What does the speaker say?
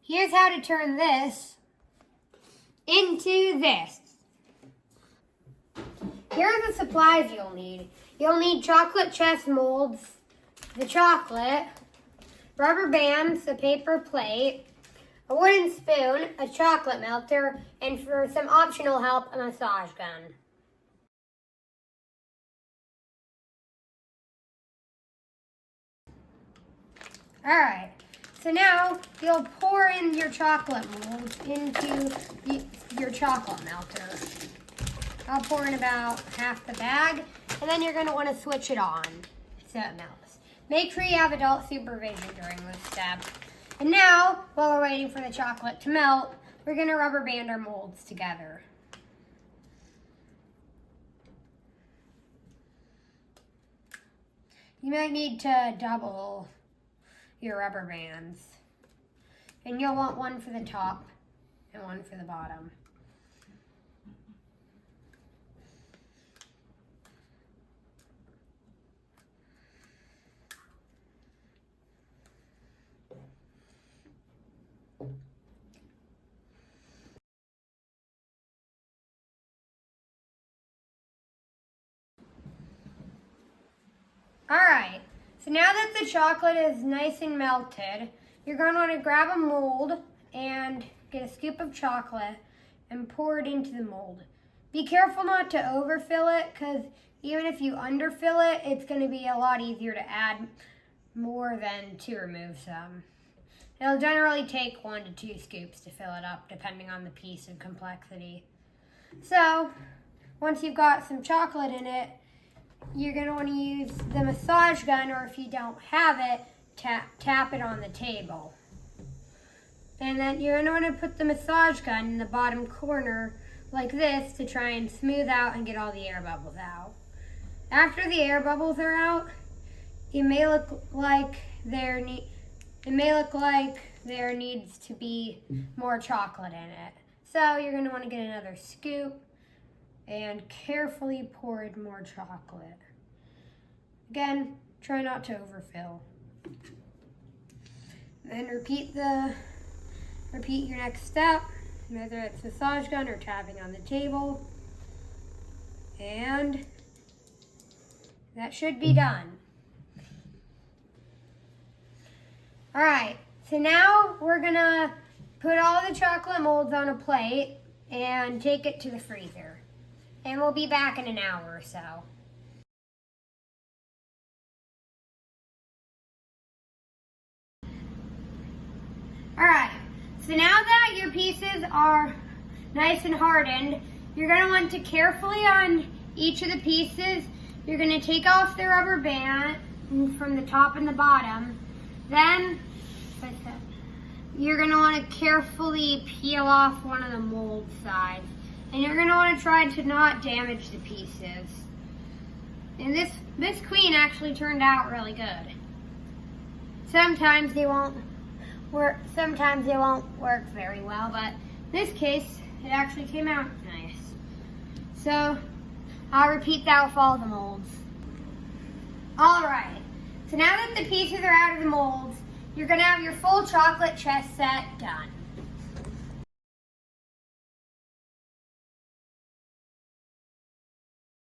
Here's how to turn this into this. Here are the supplies you'll need. You'll need chocolate chess molds, the chocolate, rubber bands, a paper plate, a wooden spoon, a chocolate melter, and for some optional help, a massage gun. Alright, so now you'll pour in your chocolate molds into your chocolate melter. I'll pour in about half the bag, and then you're going to want to switch it on so it melts. Make sure you have adult supervision during this step. And now, while we're waiting for the chocolate to melt, we're going to rubber band our molds together. You might need to double your rubber bands. And you'll want one for the top and one for the bottom. Alright, so now that the chocolate is nice and melted, you're going to want to grab a mold and get a scoop of chocolate and pour it into the mold. Be careful not to overfill it, because even if you underfill it, it's going to be a lot easier to add more than to remove some. It'll generally take 1 to 2 scoops to fill it up, depending on the piece and complexity. So, once you've got some chocolate in it, you're going to want to use the massage gun, or if you don't have it, tap it on the table. And then you're going to want to put the massage gun in the bottom corner like this to try and smooth out and get all the air bubbles out. After the air bubbles are out, it may look like there needs to be more chocolate in it. So you're going to want to get another scoop and carefully pour in more chocolate. Again, try not to overfill. Then repeat your next step, whether it's massage gun or tapping on the table. And that should be done. Alright, so now we're gonna put all the chocolate molds on a plate and take it to the freezer. And we'll be back in an hour or so. Alright, so now that your pieces are nice and hardened, you're going to want to carefully on each of the pieces, you're going to take off the rubber band from the top and the bottom. Then, you're going to want to carefully peel off one of the mold sides. And you're going to want to try to not damage the pieces. And this queen actually turned out really good. Sometimes they won't work very well, but in this case, it actually came out nice. So, I'll repeat that with all the molds. Alright, so now that the pieces are out of the molds, you're going to have your full chocolate chess set done.